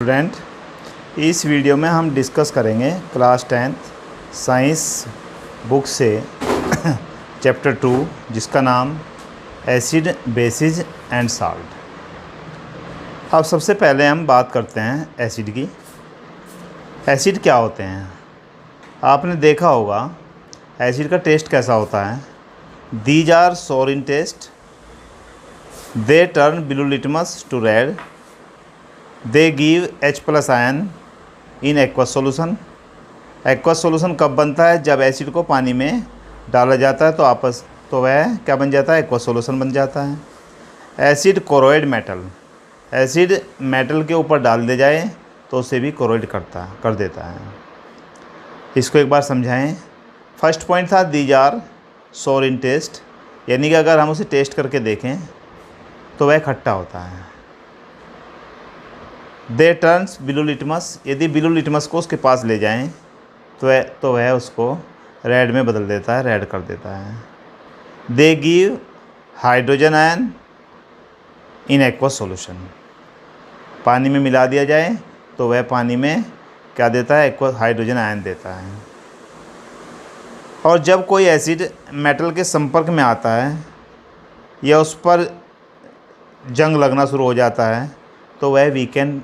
Student, इस video में हम डिस्कस करेंगे क्लास 10th साइंस बुक से चैप्टर 2 जिसका नाम एसिड बेसिस एंड साल्ट। अब सबसे पहले हम बात करते हैं एसिड की। एसिड क्या होते हैं? आपने देखा होगा एसिड का टेस्ट कैसा होता है। These are sour in taste, they turn blue litmus to red, they give H+ ion in aqueous solution. Aqueous solution कब बनता है? जब एसिड को पानी में डाला जाता है तो वह क्या बन जाता है? एक्वस सोल्यूशन बन जाता है। Acid choroid metal, acid metal के ऊपर डाल दे जाए तो उसे भी कोरोइड कर देता है। इसको एक बार समझाएं। फर्स्ट पॉइंट था these are sour in test, यानी कि अगर हम उसे टेस्ट करके देखें तो वह खट्टा होता है। दे टर्न्स ब्लू लिटमस, यदि ब्लू लिटमस को उसके पास ले जाएं तो वह उसको रेड में बदल देता है, रेड कर देता है। They give hydrogen ion in aqueous solution, पानी में मिला दिया जाए तो वह पानी में क्या देता है? एक्वस हाइड्रोजन आयन देता है। और जब कोई एसिड मेटल के संपर्क में आता है या उस पर जंग लगना शुरू हो जाता है तो वह वीकेंड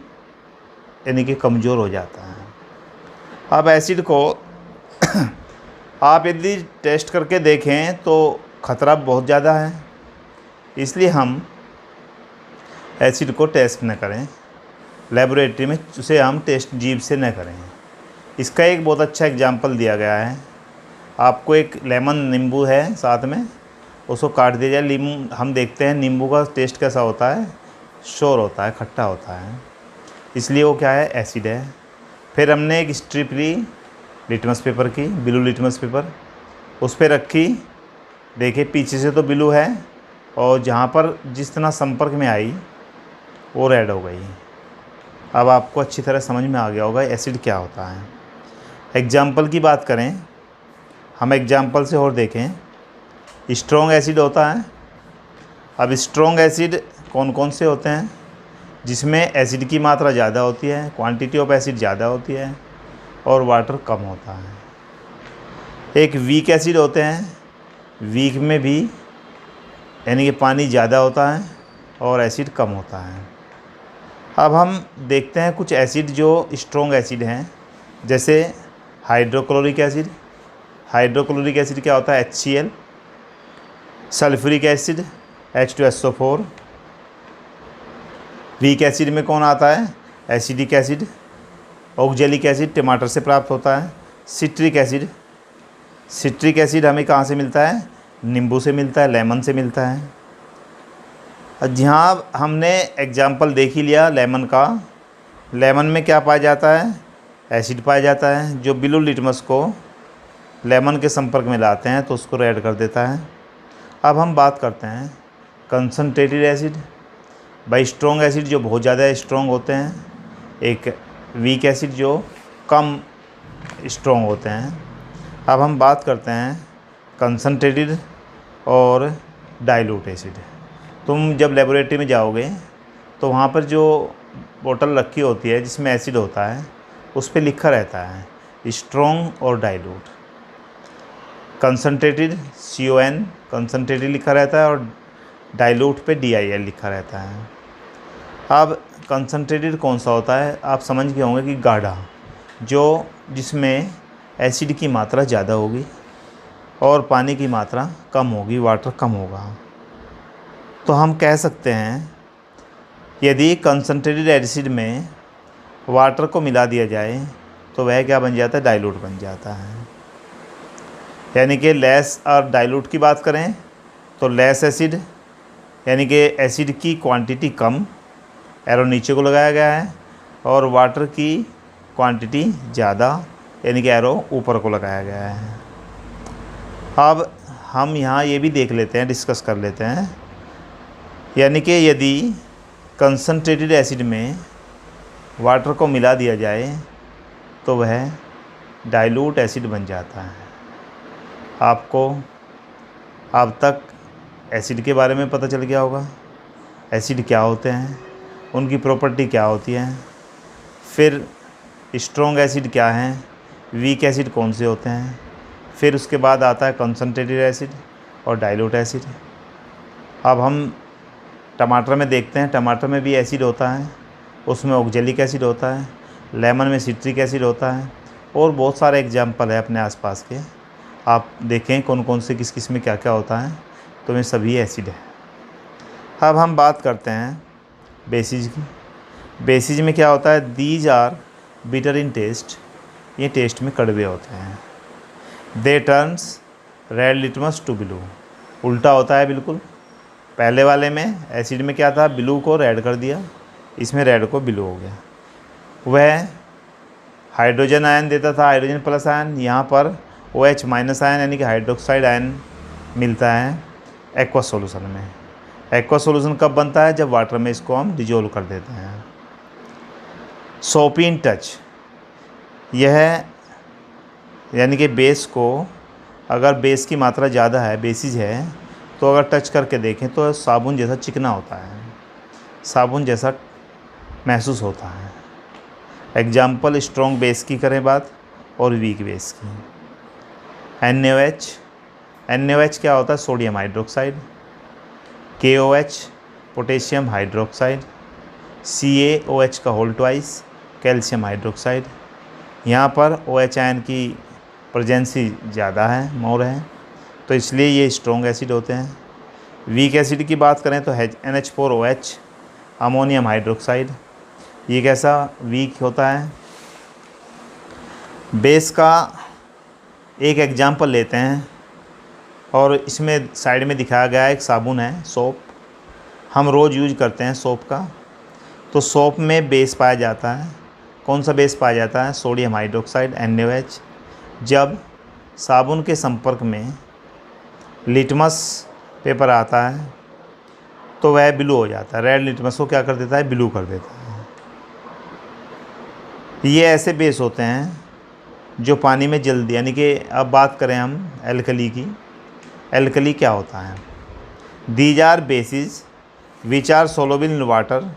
यानी कि कमज़ोर हो जाता है। अब एसिड को आप यदि टेस्ट करके देखें तो ख़तरा बहुत ज़्यादा है, इसलिए हम एसिड को टेस्ट न करें लेबोरेटरी में, उसे हम टेस्ट जीभ से न करें। इसका एक बहुत अच्छा एग्जांपल दिया गया है। आपको एक लेमन नींबू है साथ में, उसको काट दिया जाए। नींबू हम देखते हैं नींबू का टेस्ट कैसा होता है? शोर होता है, खट्टा होता है, इसलिए वो क्या है? एसिड है। फिर हमने एक स्ट्रिप ली लिटमस पेपर की, ब्लू लिटमस पेपर, उस पर रखी। देखिए पीछे से तो ब्लू है और जहाँ पर जिस तरह संपर्क में आई वो रेड हो गई। अब आपको अच्छी तरह समझ में आ गया होगा एसिड क्या होता है। एग्जाम्पल की बात करें, हम एग्जाम्पल से और देखें। स्ट्रॉन्ग एसिड होता है। अब स्ट्रॉन्ग एसिड कौन कौन से होते हैं? जिसमें एसिड की मात्रा ज़्यादा होती है, क्वांटिटी ऑफ एसिड ज़्यादा होती है और वाटर कम होता है। एक वीक एसिड होते हैं, वीक में भी यानी कि पानी ज़्यादा होता है और एसिड कम होता है। अब हम देखते हैं कुछ एसिड जो स्ट्रॉन्ग एसिड हैं, जैसे हाइड्रोक्लोरिक एसिड। हाइड्रोक्लोरिक एसिड क्या होता है? HCl। Sulphuric acid H2SO4। Weak acid में कौन आता है? Acidic acid. ऑक्जेलिक एसिड टमाटर से प्राप्त होता है। सिट्रिक एसिड, सिट्रिक एसिड हमें कहाँ से मिलता है? नींबू से मिलता है, लेमन से मिलता है। जहाँ हमने एग्जाम्पल देख ही लिया लेमन का। लेमन में क्या पाया जाता है? एसिड पाया जाता है, जो ब्लू लिटमस को लेमन के संपर्क में लाते हैं तो उसको रेड कर देता है। अब हम बात करते हैं कंसनट्रेटेड एसिड। भाई स्ट्रॉन्ग एसिड जो बहुत ज़्यादा स्ट्रॉन्ग होते हैं, एक वीक एसिड जो कम स्ट्रॉन्ग होते हैं। अब हम बात करते हैं कंसनट्रेटेड और डाइल्यूट एसिड। तुम जब लेबोरेटरी में जाओगे तो वहाँ पर जो बोतल रखी होती है जिसमें एसिड होता है उस पर लिखा रहता है स्ट्रॉन्ग और डाइल्यूट। कंसनट्रेटेड CON कंसनट्रेटेड लिखा रहता है और डाइल्यूट पे DIL लिखा रहता है। अब कंसनट्रेटेड कौन सा होता है? आप समझ गए होंगे कि गाढ़ा, जो जिसमें एसिड की मात्रा ज़्यादा होगी और पानी की मात्रा कम होगी, वाटर कम होगा। तो हम कह सकते हैं यदि कंसनट्रेटेड एसिड में वाटर को मिला दिया जाए तो वह क्या बन जाता है? डाइल्यूट बन जाता है। यानी कि लेस और डाइल्यूट की बात करें तो लेस एसिड यानी कि एसिड की क्वांटिटी कम, एरो नीचे को लगाया गया है, और वाटर की क्वांटिटी ज़्यादा यानी कि एरो ऊपर को लगाया गया है। अब हम यहाँ ये भी देख लेते हैं, डिस्कस कर लेते हैं। यानी कि यदि कंसनट्रेटेड एसिड में वाटर को मिला दिया जाए तो वह डाइल्यूट एसिड बन जाता है। आपको अब तक एसिड के बारे में पता चल गया होगा। एसिड क्या होते हैं, उनकी प्रॉपर्टी क्या होती है। फिर स्ट्रॉन्ग एसिड क्या हैं, वीक एसिड कौन से होते हैं, फिर उसके बाद आता है कंसनट्रेटेड एसिड और डाइल्यूट एसिड। अब हम टमाटर में देखते हैं, टमाटर में भी एसिड होता है, उसमें ऑक्जेलिक एसिड होता है, लेमन में सिट्रिक एसिड होता है, और बहुत सारे एग्जाम्पल है अपने आसपास के। आप देखें कौन कौन से किस में क्या क्या होता है, तो में सभी एसिड है। अब हम बात करते हैं बेसिज की। बेसिज में क्या होता है, these are bitter in taste, ये टेस्ट में कड़वे होते हैं। They turns red litmus to blue, उल्टा होता है बिल्कुल। पहले वाले में एसिड में क्या था, ब्लू को रेड कर दिया, इसमें रेड को ब्लू हो गया। वह हाइड्रोजन आयन देता था, हाइड्रोजन प्लस आयन, यहाँ पर OH माइनस आयन यानी कि हाइड्रोक्साइड आयन मिलता है एक्वा सॉल्यूशन में। एक्वा सॉल्यूशन कब बनता है, जब वाटर में इसको हम डिजोल्व कर देते हैं। सोपी इन टच, यह यानी कि बेस को, अगर बेस की मात्रा ज़्यादा है, बेसिज है, तो अगर टच करके देखें तो साबुन जैसा चिकना होता है, साबुन जैसा महसूस होता है। एग्जाम्पल स्ट्रॉन्ग बेस की करें बात और वीक बेस की। NaOH, NaOH क्या होता है, sodium hydroxide. KOH potassium hydroxide. CaOH का होल ट्वाइस कैल्शियम हाइड्रोक्साइड। यहाँ पर OH आयन की प्रेजेंसी ज़्यादा है, मोर है, तो इसलिए ये स्ट्रॉन्ग एसिड होते हैं। वीक एसिड की बात करें तो NH4OH अमोनियम हाइड्रोक्साइड, ये कैसा वीक होता है। बेस का एक एग्जाम्पल लेते हैं, और इसमें साइड में दिखाया गया है एक साबुन है, सोप। हम रोज़ यूज करते हैं सोप का, तो सोप में बेस पाया जाता है। कौन सा बेस पाया जाता है, सोडियम हाइड्रोक्साइड NaOH। जब साबुन के संपर्क में लिटमस पेपर आता है तो वह ब्लू हो जाता है, रेड लिटमस को क्या कर देता है, ब्लू कर देता है। ये ऐसे बेस होते हैं जो पानी में जल्दी, यानी कि अब बात करें हम एल्कली की। एल्कली क्या होता है, these are bases which are soluble in water.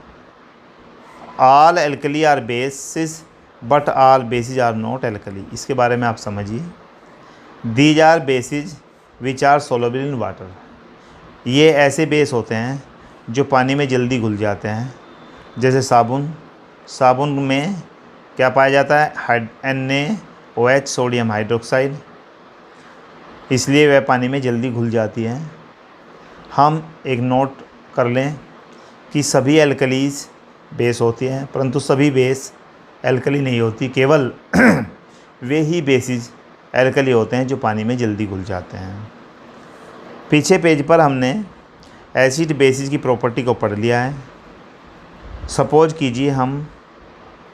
All alkali are bases but all bases are not alkali. इसके बारे में आप समझिए। These are bases which are soluble in water, ये ऐसे बेस होते हैं जो पानी में जल्दी घुल जाते हैं। जैसे साबुन, साबुन में क्या पाया जाता है, NaOH सोडियम हाइड्रोक्साइड, इसलिए वह पानी में जल्दी घुल जाती है। हम एक नोट कर लें कि सभी एल्कलीज बेस होती हैं, परंतु सभी बेस एल्कली नहीं होती। केवल वे ही बेसिस एल्कली होते हैं जो पानी में जल्दी घुल जाते हैं। पीछे पेज पर हमने एसिड बेसिस की प्रॉपर्टी को पढ़ लिया है। सपोज कीजिए हम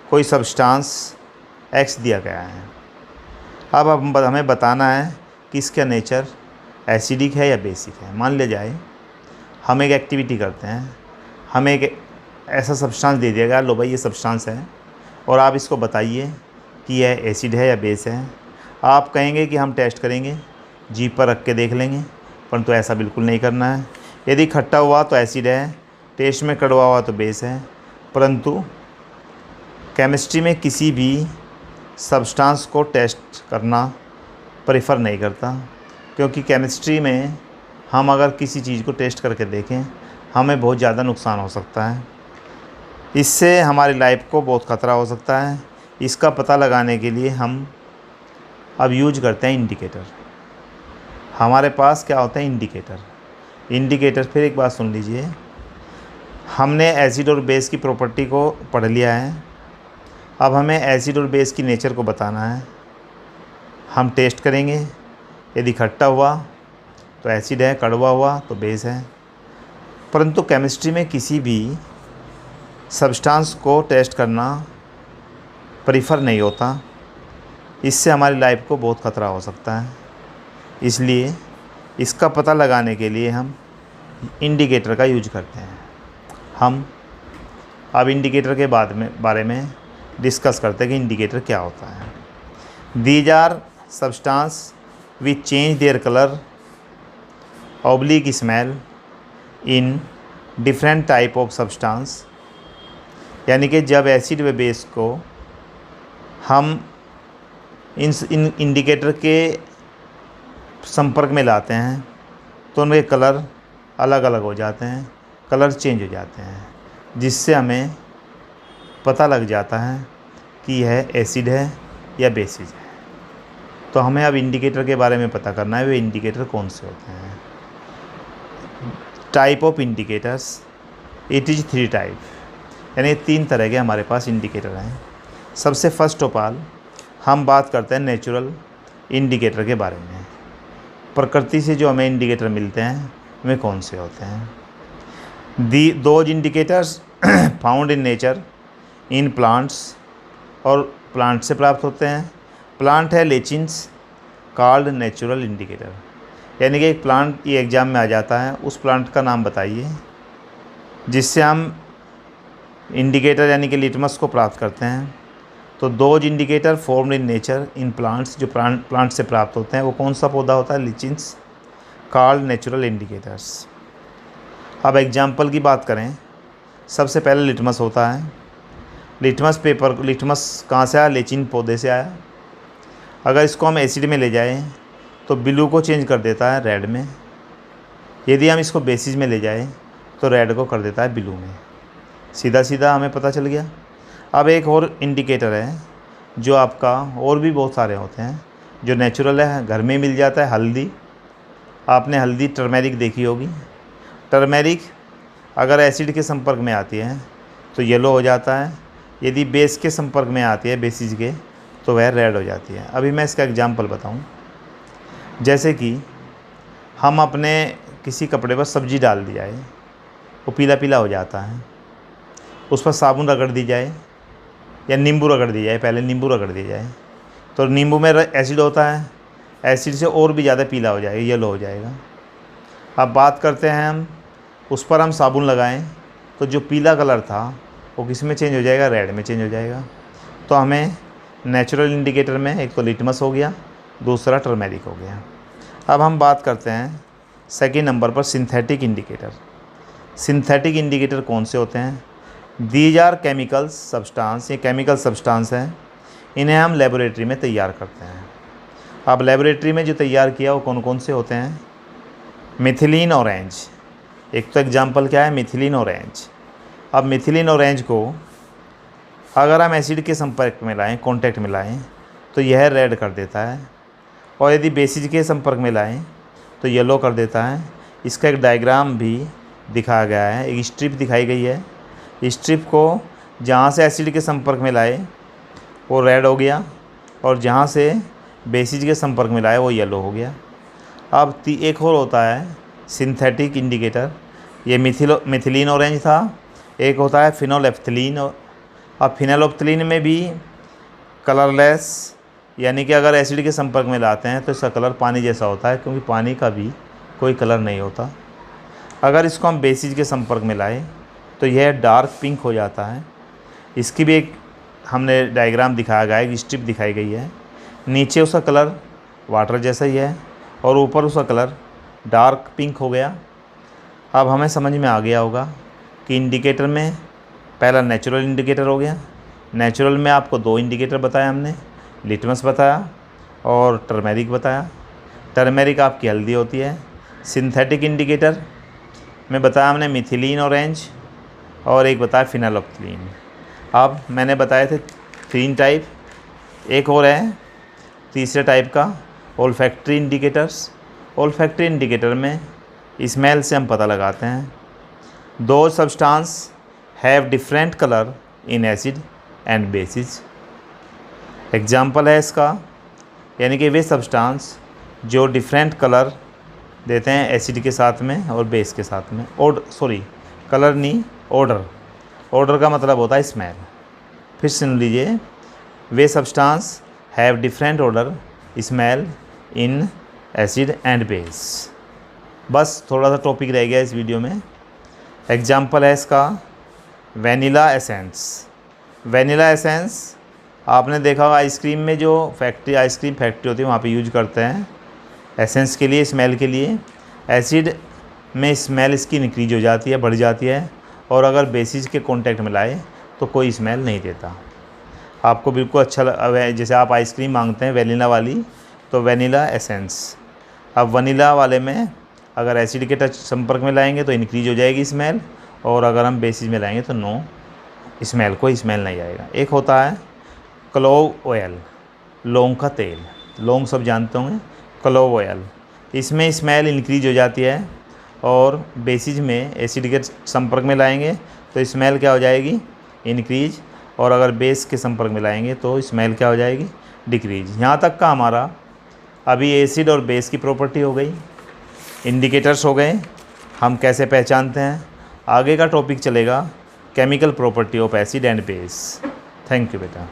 कोई सब्सटेंस X दिया गया है। अब हमें बताना है कि इसका नेचर एसिडिक है या बेसिक है। मान लिया जाए हम एक एक्टिविटी करते हैं, हमें एक ऐसा सब्सटेंस दे दिया गया, लो भाई ये सब्सटेंस है, और आप इसको बताइए कि यह एसिड है या बेस है। आप कहेंगे कि हम टेस्ट करेंगे, जीभ पर रख के देख लेंगे, परंतु ऐसा बिल्कुल नहीं करना है। यदि खट्टा हुआ तो एसिड है, टेस्ट में कड़वा हुआ तो बेस है। परंतु केमिस्ट्री में किसी भी सब्सटेंस को टेस्ट करना प्रेफर नहीं करता, क्योंकि केमिस्ट्री में हम अगर किसी चीज़ को टेस्ट करके देखें हमें बहुत ज़्यादा नुकसान हो सकता है। इससे हमारी लाइफ को बहुत ख़तरा हो सकता है। इसका पता लगाने के लिए हम अब यूज करते हैं इंडिकेटर। हमारे पास क्या होता है, इंडिकेटर। फिर एक बात सुन लीजिए, हमने एसिड और बेस की प्रॉपर्टी को पढ़ लिया है। अब हमें एसिड और बेस की नेचर को बताना है। हम टेस्ट करेंगे, यदि खट्टा हुआ तो एसिड है, कड़वा हुआ तो बेस है। परंतु केमिस्ट्री में किसी भी सब्सटेंस को टेस्ट करना प्रीफर नहीं होता। इससे हमारी लाइफ को बहुत ख़तरा हो सकता है। इसलिए इसका पता लगाने के लिए हम इंडिकेटर का यूज करते हैं। हम अब इंडिकेटर के बारे में डिस्कस करते हैं कि इंडिकेटर क्या होता है। These are substance which change their colour oblique smell in different type of substance. यानी कि जब एसिड व बेस को हम इन इंडिकेटर के संपर्क में लाते हैं तो उनके कलर अलग अलग हो जाते हैं, कलर चेंज हो जाते हैं, जिससे हमें पता लग जाता है कि यह एसिड है या बेसिस है। तो हमें अब इंडिकेटर के बारे में पता करना है, वे इंडिकेटर कौन से होते हैं। Type of indicators, it is 3 type, यानी 3 तरह के हमारे पास इंडिकेटर हैं। सबसे फर्स्ट ऑफ ऑल हम बात करते हैं नेचुरल इंडिकेटर के बारे में। प्रकृति से जो हमें इंडिकेटर मिलते हैं वे कौन से होते हैं। Those indicators found in nature in plants, और प्लांट से प्राप्त होते हैं। प्लांट है लेचिन्स कॉल्ड नेचुरल इंडिकेटर, यानी कि एक प्लांट ये एग्ज़ाम में आ जाता है, उस प्लांट का नाम बताइए जिससे हम इंडिकेटर यानी कि लिटमस को प्राप्त करते हैं। तो those indicator formed in nature in plants, जो प्लांट से प्राप्त होते हैं वो कौन सा पौधा होता है, लिचिन्स कॉल्ड नेचुरल इंडिकेटर्स। अब एग्जाम्पल की बात करें, सबसे पहले लिटमस होता है। लिटमस पेपर, लिटमस कहाँ से आया, लेचिन पौधे से आया। अगर इसको हम एसिड में ले जाएं तो ब्लू को चेंज कर देता है रेड में। यदि हम इसको बेसिस में ले जाएं तो रेड को कर देता है ब्लू में। सीधा सीधा हमें पता चल गया। अब एक और इंडिकेटर है जो आपका, और भी बहुत सारे होते हैं जो नेचुरल है, घर में मिल जाता है, हल्दी। आपने हल्दी टर्मेरिक देखी होगी। टर्मेरिक अगर एसिड के संपर्क में आती है तो येलो हो जाता है, यदि बेस के संपर्क में आती है, बेसिस के, तो वह रेड हो जाती है। अभी मैं इसका एग्जांपल बताऊं। जैसे कि हम अपने किसी कपड़े पर सब्ज़ी डाल दी जाए, वो पीला पीला हो जाता है, उस पर साबुन रगड़ दी जाए या नींबू रगड़ दी जाए, पहले नींबू रगड़ दी जाए तो नींबू में एसिड होता है, एसिड से और भी ज़्यादा पीला हो जाएगा, येलो हो जाएगा। अब बात करते हैं हम, उस पर हम साबुन लगाएं तो जो पीला कलर था वो किस में चेंज हो जाएगा, रेड में चेंज हो जाएगा। तो हमें नेचुरल इंडिकेटर में एक तो लिटमस हो गया, दूसरा टर्मेरिक हो गया। अब हम बात करते हैं सेकंड नंबर पर सिंथेटिक इंडिकेटर। सिंथेटिक इंडिकेटर कौन से होते हैं। दीज आर केमिकल सब्सटेंस, ये केमिकल सब्सटेंस हैं, इन्हें हम लेबोरेटरी में तैयार करते हैं। अब लेबोरेटरी में जो तैयार किया वो कौन कौन से होते हैं। मिथिलीन ऑरेंज, एक तो एग्जांपल क्या है, मिथिलीन ऑरेंज। अब मिथिलीन ऑरेंज को अगर हम एसिड के संपर्क में लाएं, कांटेक्ट में लाएं, तो यह रेड कर देता है, और यदि बेसिस के संपर्क में लाएं तो येलो कर देता है। इसका एक डायग्राम भी दिखाया गया है, एक स्ट्रिप दिखाई गई है। स्ट्रिप को जहाँ से एसिड के संपर्क में लाए वो रेड हो गया, और जहाँ से बेसिस के संपर्क में लाए वो येलो हो गया। अब एक और होता है सिंथेटिक इंडिकेटर, ये मिथिलीन ऑरेंज था। एक होता है फिनोलेफ्थलीन। अब फिनोलेफ्थलीन में भी कलरलेस, यानी कि अगर एसिड के संपर्क में लाते हैं तो इसका कलर पानी जैसा होता है, क्योंकि पानी का भी कोई कलर नहीं होता। अगर इसको हम बेसिस के संपर्क में लाएं तो यह डार्क पिंक हो जाता है। इसकी भी एक हमने डायग्राम दिखाया गया है, स्ट्रिप दिखाई गई है। नीचे उसका कलर वाटर जैसा ही है और ऊपर उसका कलर डार्क पिंक हो गया। अब हमें समझ में आ गया होगा कि इंडिकेटर में पहला नेचुरल इंडिकेटर हो गया। नेचुरल में आपको 2 इंडिकेटर बताया हमने, लिटमस बताया और टर्मेरिक बताया। टर्मेरिक आपकी हल्दी होती है। सिंथेटिक इंडिकेटर में बताया हमने मिथिलीन ऑरेंज, और एक बताया फिनोलेफ्थलीन। अब मैंने बताए थे 3 टाइप, एक और है तीसरे टाइप का ओल्फैक्टरी इंडिकेटर्स। ओल्फैक्टरी इंडिकेटर में स्मेल से हम पता लगाते हैं। दो substance have different colour in acid and bases. Example है इसका, यानी कि वे सब्सटेंस जो डिफरेंट कलर देते हैं एसिड के साथ में और बेस के साथ में। कलर नहीं, ऑर्डर। ऑर्डर का मतलब होता है स्मेल। फिर सुन लीजिए, वे substance have different odour smell in acid and base. बस थोड़ा सा टॉपिक रह गया इस वीडियो में। एग्जाम्पल है इसका वैनिला एसेंस। वैनिला एसेंस आपने देखा होगा आइसक्रीम में, जो फैक्ट्री आइसक्रीम फैक्ट्री होती है वहाँ पे यूज करते हैं एसेंस के लिए, स्मेल के लिए। एसिड में स्मेल इसकी इंक्रीज हो जाती है, बढ़ जाती है, और अगर बेसिस के कांटेक्ट में लाए तो कोई स्मेल नहीं देता। आपको बिल्कुल अच्छा जैसे आप आइसक्रीम मांगते हैं वैनिला वाली, तो वैनिला एसेंस। अब वनीला वाले में अगर एसिड के टच संपर्क में लाएंगे तो इंक्रीज हो जाएगी स्मेल, और अगर हम बेसिस में लाएंगे तो नो स्मेल, कोई स्मेल नहीं आएगा। एक होता है क्लोव ऑयल, लौंग का तेल, लौंग सब जानते होंगे, क्लोव ऑयल, इसमें स्मेल इंक्रीज हो जाती है, और बेसिस में एसिड के संपर्क में लाएंगे तो स्मेल क्या हो जाएगी, इंक्रीज, और अगर बेस के संपर्क में लाएंगे तो स्मेल क्या हो जाएगी, डिक्रीज। यहाँ तक का हमारा अभी एसिड और बेस की प्रॉपर्टी हो गई, इंडिकेटर्स हो गए, हम कैसे पहचानते हैं। आगे का टॉपिक चलेगा chemical property of acid and base. Thank you बेटा।